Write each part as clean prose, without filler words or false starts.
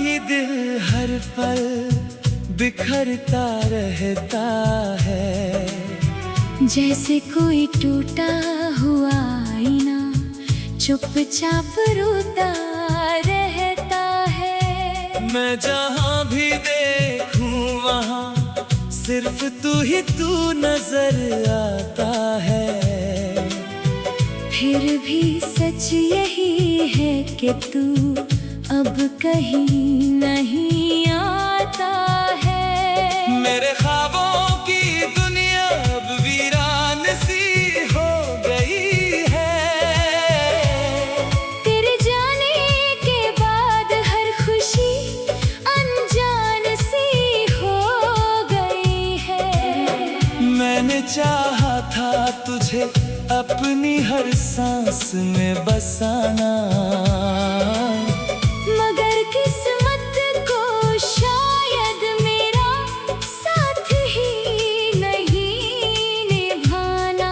भी दिल हर पल बिखरता रहता है। जैसे कोई टूटा हुआ आईना चुपचाप रोता रहता है। मैं जहाँ भी देखूं वहाँ सिर्फ तू ही तू नजर आता है। फिर भी सच यही है कि तू अब कहीं नहीं आता है। मेरे ख्वाबों की दुनिया अब वीरान सी हो गई है। तेरे जाने के बाद हर खुशी अनजान सी हो गई है। मैंने चाहा था तुझे अपनी हर सांस में बसाना, मगर किस्मत को शायद मेरा साथ ही नहीं निभाना।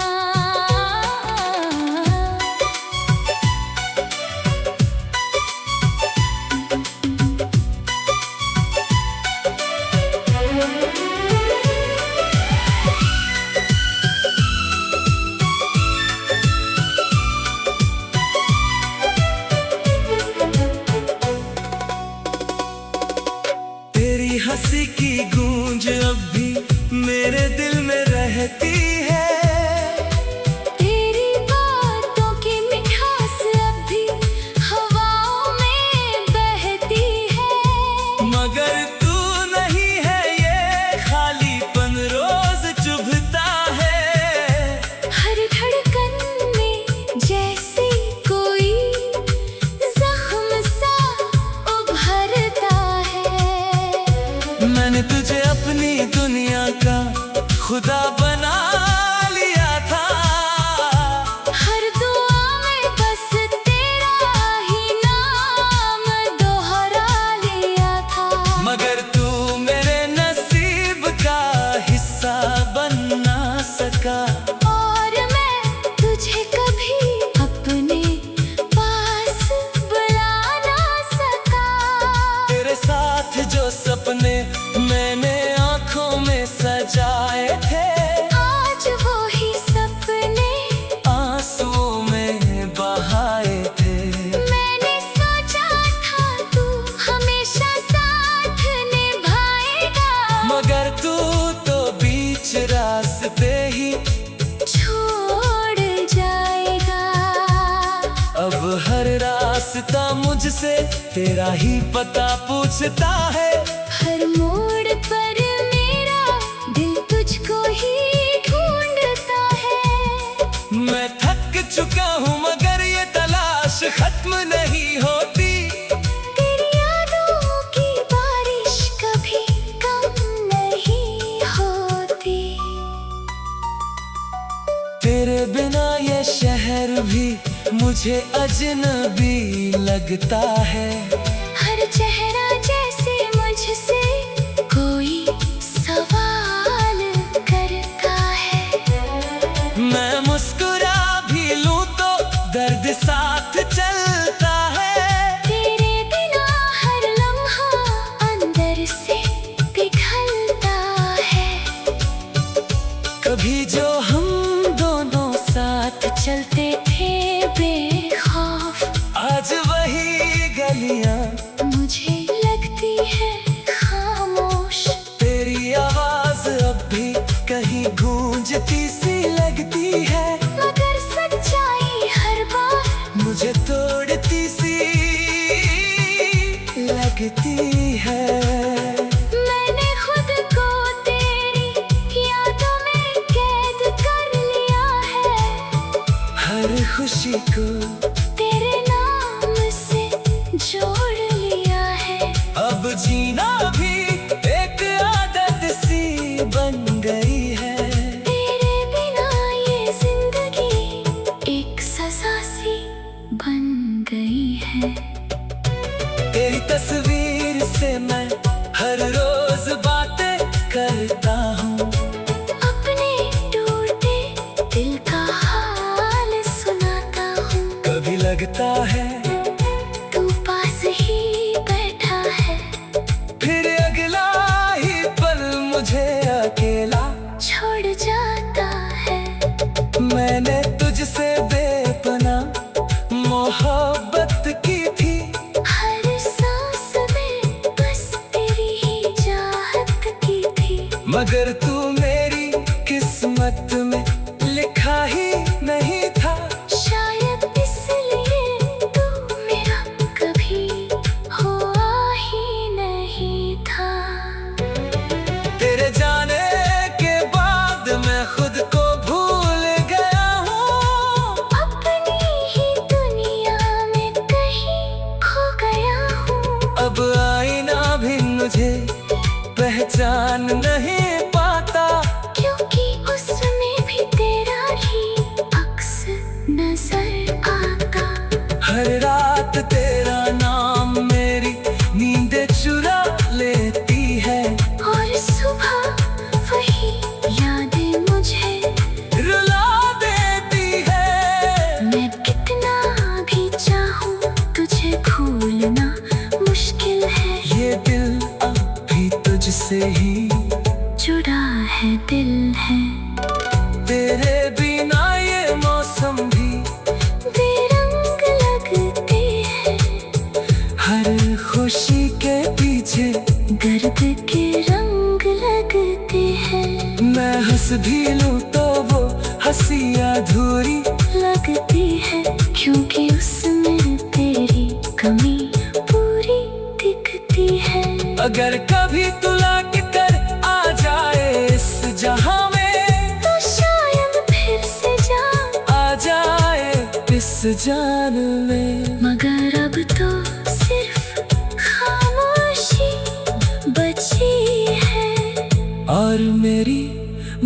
हंसी की गूंज अब भी मेरे दिल में रहती है। तेरी बातों की मिठास अब भी हवाओं में बहती है। मगर तू नहीं है ये खालीपन रोज चुभता है। हर धड़कन में जैसे कोई जख्म सा उभरता है। मैंने तुझे अपनी दुनिया का खुदा बना लिया था। हर दुआ में बस तेरा ही नाम दोहरा लिया था। मगर तू मेरे नसीब का हिस्सा बन ना सका। और मैं तुझे कभी अपने पास बुला ना सका। तेरे साथ जो सपने मैंने आँखों में सजाए थे, आज वो ही सपने आंसुओं में बहाए थे। मैंने सोचा था तू हमेशा साथ निभाएगा, मगर तू तो बीच रास्ते ही छोड़ जाएगा। अब हर रास्ता मुझसे तेरा ही पता पूछता है। हर मोड़ पर मेरा दिल तुझको ही ढूंढता है। मैं थक चुका हूँ मगर ये तलाश खत्म नहीं होती। तेरी यादों की बारिश कभी कम नहीं होती। तेरे बिना ये शहर भी मुझे अजनबी लगता है। हर चेहरा जैसे मुझसे कोई सवाल करता है। मैं मुस्कुरा भी लूं तो दर्द साथ चलता है। तेरे बिना हर लम्हा अंदर से पिघलता है। कभी जो हम दोनों साथ चलते थे बेखौफ, आज वही गलियां मुझे लगती है खामोश। तेरी आवाज अब भी कहीं गूंजती सी लगती है। मगर सच्चाई हर बार मुझे तोड़ती सी लगती है। मैंने खुद को तेरी यादों में कैद कर लिया है। हर खुशी को तेरे नाम से जोड़ लिया है। अब जीना भी एक आदत सी बन गई है। तेरे बिना ये जिंदगी एक सजा सी बन गई है। तेरी तस्वीर से मैं हर रोज बातें करता हूँ। अपने टूटे दिल का हाल सुनाता हूँ। कभी लगता है तू पास ही बैठा है। मगर तू मेरी किस्मत में लिखा ही नहीं था। शायद इसलिए तू मेरा कभी हुआ ही नहीं था। तेरे जाने के बाद मैं खुद को भूल गया हूँ, अपनी ही दुनिया में कहीं खो गया हूँ। अब आईना भी मुझे पहचान नहीं पाता, क्योंकि उसमें भी तेरा ही अक्स नजर आता। हर रात तेरा नाम मेरी नींदें चुरा लेती है, और सुबह वही यादें मुझे रुला देती है। मैं कितना भी चाहूँ तुझे भूलना मुश्किल है। ये दिल अब भी तुझसे ही जुड़ा है दिल है। तेरे बिना ये मौसम भी बेरंग लगते हैं। हर खुशी के पीछे दर्द के रंग लगते हैं। मैं हंस भी लूं तो वो हंसी अधूरी लगती है, क्योंकि उसमें तेरी कमी पूरी दिखती है। अगर कभी तू लौट कर आ जाए इस जहां में, तो शायद फिर से आ जाए इस जान में। मगर अब तो सिर्फ खामोशी बची है, और मेरी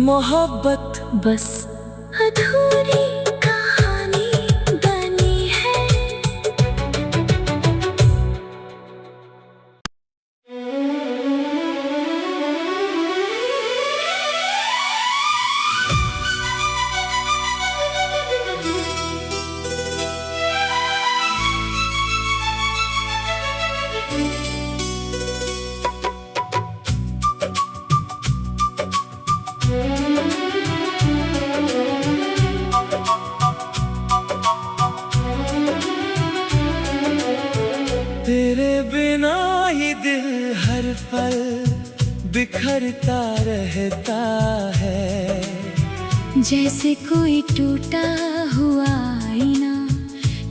मोहब्बत बस अधूरी कहानी बनी है। तेरे बिना ही दिल हर पल बिखरता रहता है। जैसे कोई टूटा हुआ आईना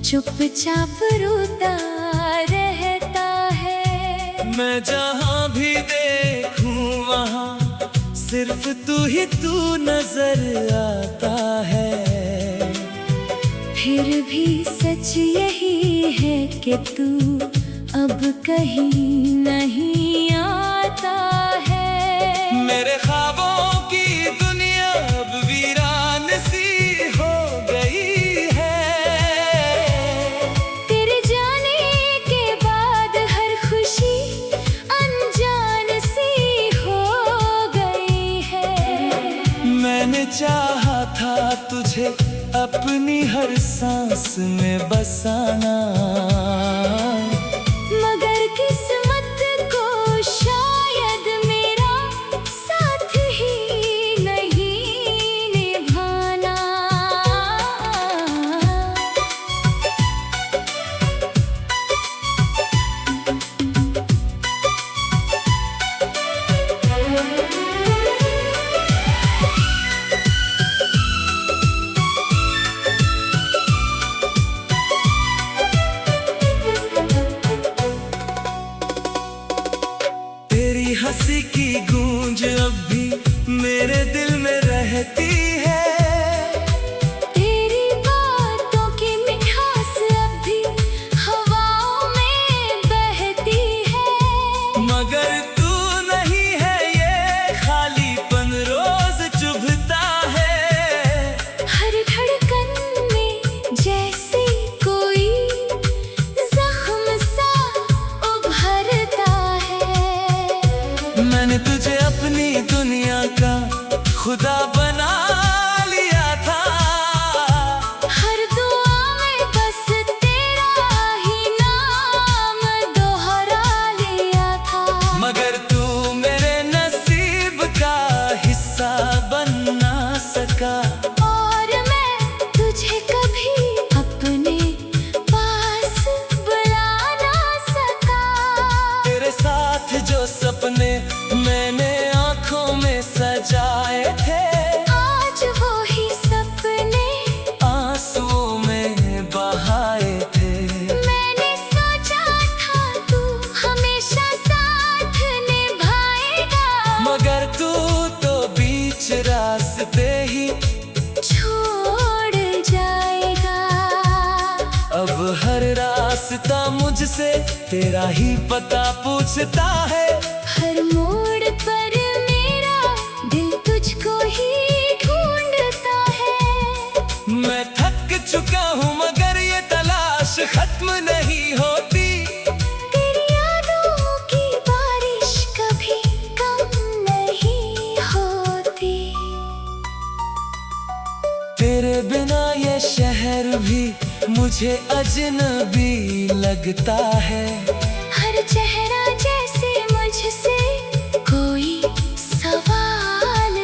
चुपचाप रोता रहता है। मैं जहाँ भी देखूं वहाँ सिर्फ तू नजर आता है। फिर भी सच यही है कि तू अब कहीं नहीं आता है। मेरे ख्वाबों की दुनिया अब वीरान सी हो गई है। तेरे जाने के बाद हर खुशी अनजान सी हो गई है। मैंने चाहा था तुझे अपनी हर सांस में बसाना, मगर किस्मत को शायद मेरा साथ ही नहीं निभाना। हंसी की गूंज अब भी मेरे दिल में रहती है। तेरी बातों की मिठास अब भी हवाओं में बहती है। मगर तू नहीं है ये खालीपन रोज चुभता है। हर धड़कन में जैसे कोई जख्म सा उभरता है। मैंने तुझे अपनी दुनिया का खुदा बना लिया था। हर दुआ में बस तेरा ही नाम दोहरा लिया था। मगर तू मेरे नसीब का हिस्सा बन ना सका। और मैं तुझे कभी अपने पास बुला ना सका। तेरे साथ जो सपने मैंने आंखों में मुझसे तेरा ही पता पूछता है। हर मोड़ पर मेरा दिल तुझको ही ढूंढता है। मैं थक चुका हूँ मगर ये तलाश खत्म नहीं होती। तेरी यादों की बारिश कभी कम नहीं होती। तेरे बिना ये शहर भी मुझे अजनबी लगता है। हर चेहरा जैसे मुझसे कोई सवाल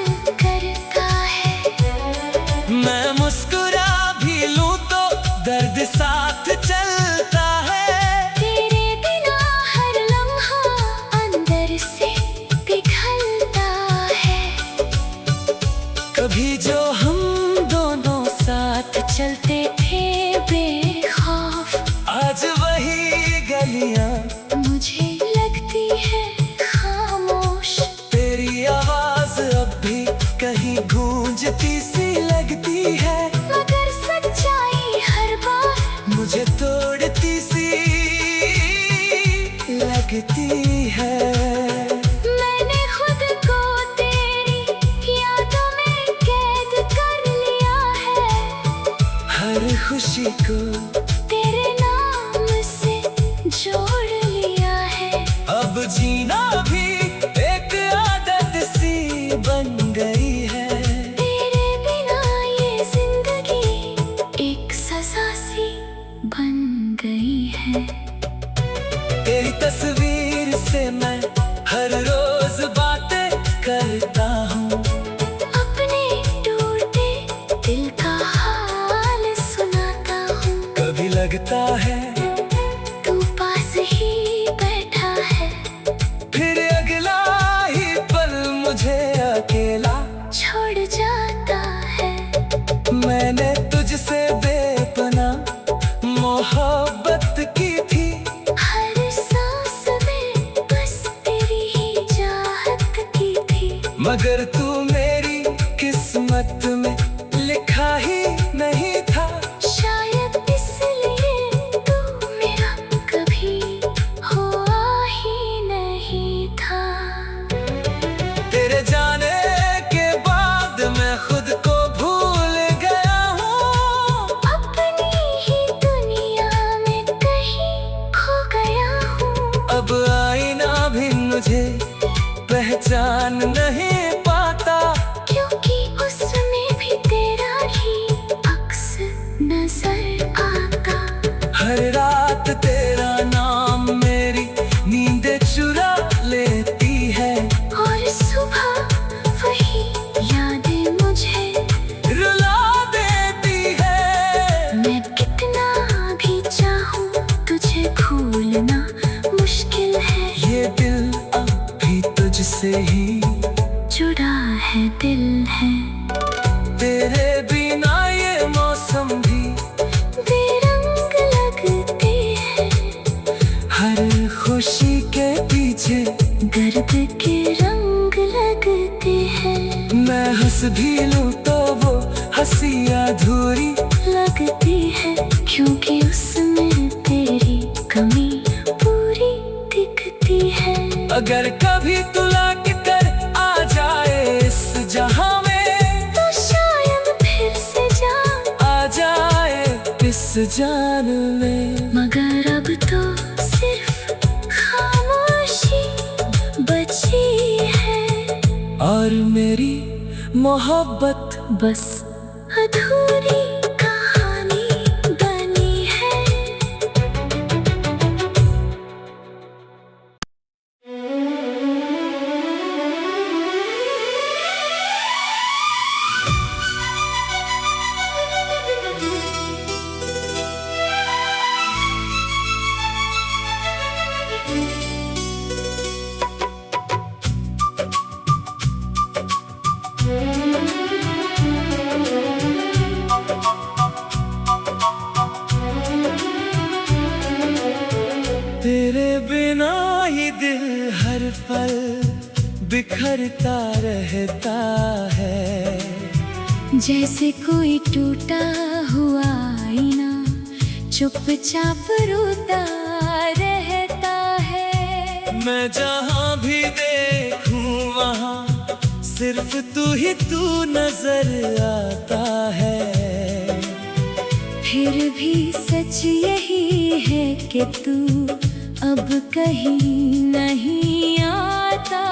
करता है। मैं मुस्कुरा भी लूं तो दर्द साथ चलता है। तेरे बिना हर लम्हा अंदर से पिघलता है। कभी जो हम दोनों साथ चलते थे बेखौफ, आज वही गलियां मुझे लगती है खामोश। तेरी आवाज अब भी कहीं गूंजती सी लगती है। मगर सच्चाई हर बार मुझे तोड़ती सी लगती है। मैंने खुद को तेरी यादों में कैद कर लिया है। हर खुशी को तेरे नाम से जोड़ लिया है। अब जीना भी एक आदत सी बन गई है। तेरे बिना ये जिंदगी एक सजा सी बन गई है। तेरी तस्वीर से मैं हर रोज बातें करता हूँ। अपने टूटे दिल का हाल सुनाता हूँ। कभी लगता है तू पास ही बैठा है, फिर अगला ही पल मुझे अकेला छोड़ जाता है। मैंने तुझसे बेपनाह मोहब्बत की थी। हर सांस में बस तेरी ही चाहत की थी। मगर तू मेरी किस्मत में लिखा ही नहीं था। शायद इसलिए तू मेरा कभी हुआ ही नहीं था। तेरे जाने के बाद मैं खुद को भूल गया हूँ। अपनी ही दुनिया में कहीं खो गया हूँ। अब आईना भी मुझे पहचान नहीं पाता। क्योंकि उसमें भी तेरा ही अक्स नजर आता। हर रात तेरा नाम मेरी नींदें चुरा लेती है। और सुबह वही यादें मुझे रुला देती है। मैं कितना भी चाहूँ तुझे भूलना मुश्किल है। ये दिल अब भी तुझसे ही जुड़ा है दिल है। तेरे बिना ये मौसम भी बेरंग लगते हैं। हर खुशी के पीछे दर्द के रंग लगते हैं। मैं हंस भी लूं तो वो हंसी अधूरी लगती है। क्योंकि उसमें तेरी कमी पूरी दिखती है। अगर कभी तू लौट कर आ जाए इस जहां में, तो शायद फिर से जान आ जाए इस जान में। मगर अब तो सिर्फ खामोशी बची है। और मेरी मोहब्बत बस अधूरी कहानी बनी है। तेरे बिना ही दिल हर पल बिखरता रहता है। जैसे कोई टूटा हुआ आईना चुपचाप रोता रहता है। मैं जहाँ भी देखूं वहाँ सिर्फ तू नजर आता है। फिर भी सच यही है कि तू अब कहीं नहीं आता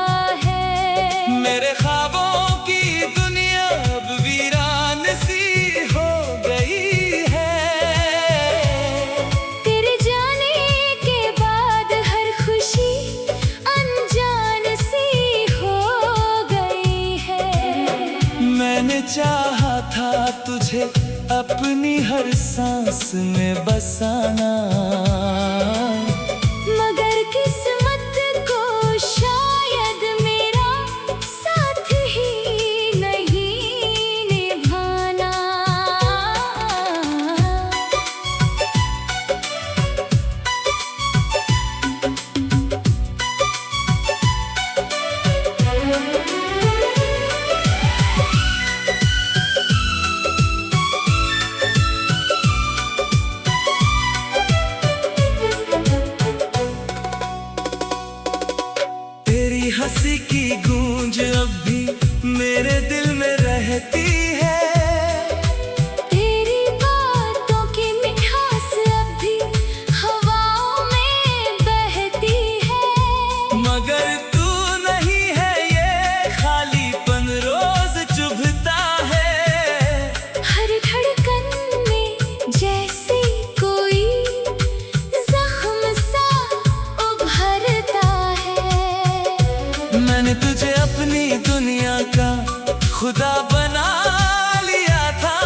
है। मेरे ख्वाबों की दुनिया अब वीरान सी हो गई है। तेरे जाने के बाद हर खुशी अनजान सी हो गई है। मैंने चाहा था तुझे अपनी हर सांस में बसाना, मगर किस्मत को शायद मेरा साथ ही नहीं निभाना। हंसी की गूंज अब भी मेरे दिल में रहती है। तेरी बातों की मिठास अब भी हवाओं में बहती है। मगर तू नहीं है ये खालीपन रोज चुभता है। हर धड़कन में जैसे कोई जख्म सा उभरता है। मैंने तुझे अपनी दुनिया का खुदा बना लिया था।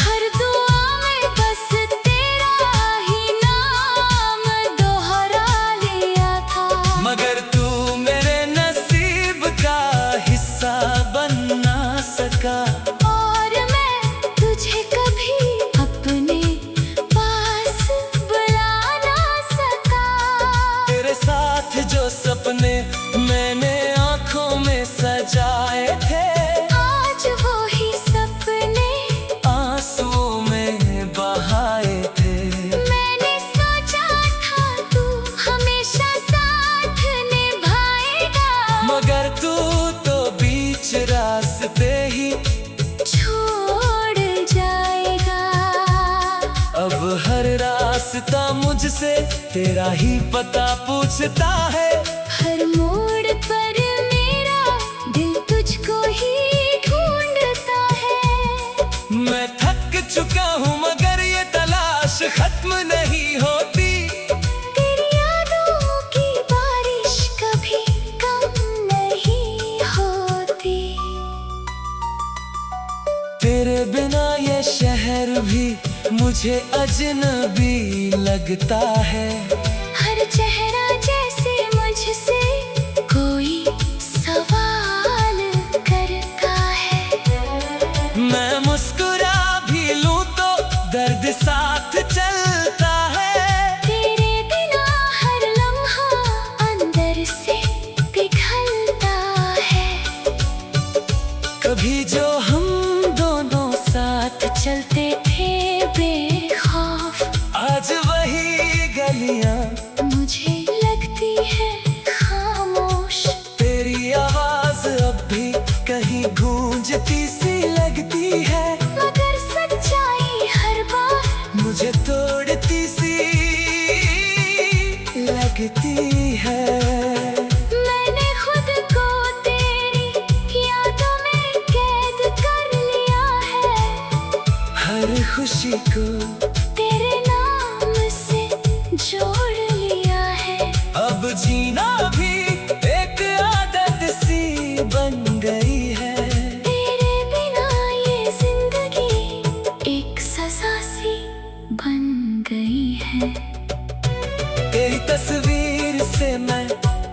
हर दुआ में बस तेरा ही नाम दोहरा लिया था। मगर तू मेरे नसीब का हिस्सा बन ना सका। और मैं तुझे कभी अपने पास बुला ना सका। तेरे साथ जो सपने मैंने आँखों में सजाए थे, आज वो ही सपने आंसुओं में बहाए थे। मैंने सोचा था तू हमेशा साथ निभाएगा, मगर तू तो बीच रास्ते ही छोड़ जाएगा। अब हर रास्ता मुझसे तेरा ही पता पूछता है। हर मोड़ पर मेरा दिल तुझको ही ढूंढता है। मैं थक चुका हूँ मगर ये तलाश खत्म नहीं होती। तेरी यादों की बारिश कभी कम नहीं होती। तेरे बिना ये शहर भी मुझे अजनबी लगता है। हर चेहरा जैसे मुझसे कोई सवाल करता है। मैं मुस्कुरा भी लूं तो दर्द साथ चलता है। तेरे बिना हर लम्हा अंदर से पिघलता है। कभी जो हम दोनों साथ चलते थे बेखौफ, आज वही गलियां मुझे लगती है खामोश। तेरी आवाज अब भी कहीं गूंजती सी लगती है। मगर सच्चाई हर बार मुझे तोड़ती सी लगती है। मैंने खुद को तेरी यादों में कैद कर लिया है। हर खुशी को तेरे नाम से जोड़ लिया है। अब जीना भी एक आदत सी बन गई है। तेरे बिना ये जिंदगी एक सजा सी बन गई है। तेरी तस्वीर से मैं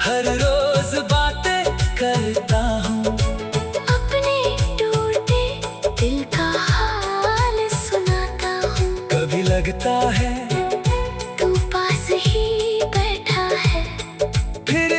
हर रोज बातें करता हूँ। अपने टूटे दिल का हाल सुनाता हूँ। कभी लगता है तू पास ही बैठा है। फिर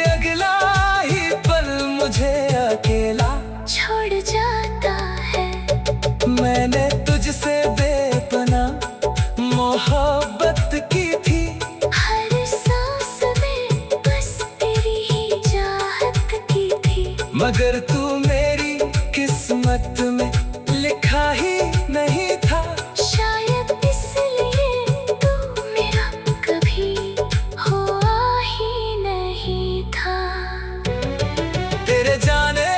मगर तू मेरी किस्मत में लिखा ही नहीं था। शायद इसलिए तू मेरा कभी हुआ ही नहीं था। तेरे जाने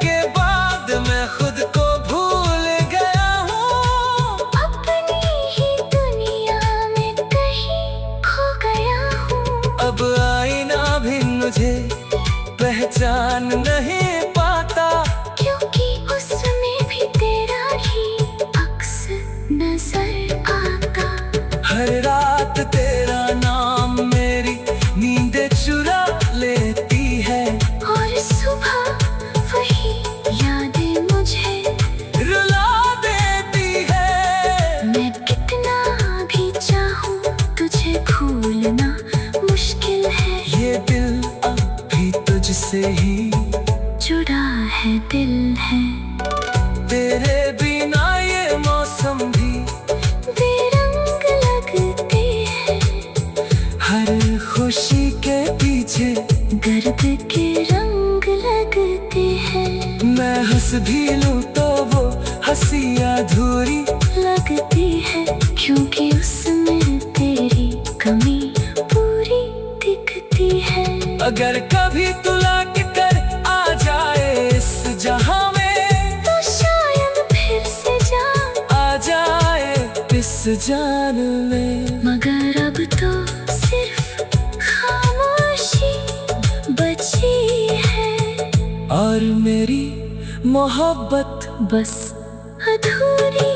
के बाद मैं खुद को भूल गया हूँ, अपनी ही दुनिया में कहीं खो गया हूँ। अब आईना भी मुझे पहचान नहीं पाता, क्योंकि उसमें भी तेरा ही अक्स नजर आता। हर रात तेरा नाम मेरी नींदें चुरा लेती है, और सुबह वही यादें मुझे रुला देती है। मैं कितना भी चाहूँ तुझे भूलना मुश्किल है। ये दिल अब भी तुझसे ही जुड़ा है दिल है। तेरे बिना ये मौसम भी बेरंग लगते हैं। हर खुशी के पीछे दर्द के रंग लगते हैं। मैं हंस भी लूं तो वो हंसी अधूरी लगती है, क्योंकि उसमें तेरी कमी पूरी दिखती है। अगर कभी तू लौट कर आ जाए इस जहां में, तो शायद फिर से आ जाए इस जान में। मगर अब तो सिर्फ खामोशी बची है, और मेरी मोहब्बत बस अधूरी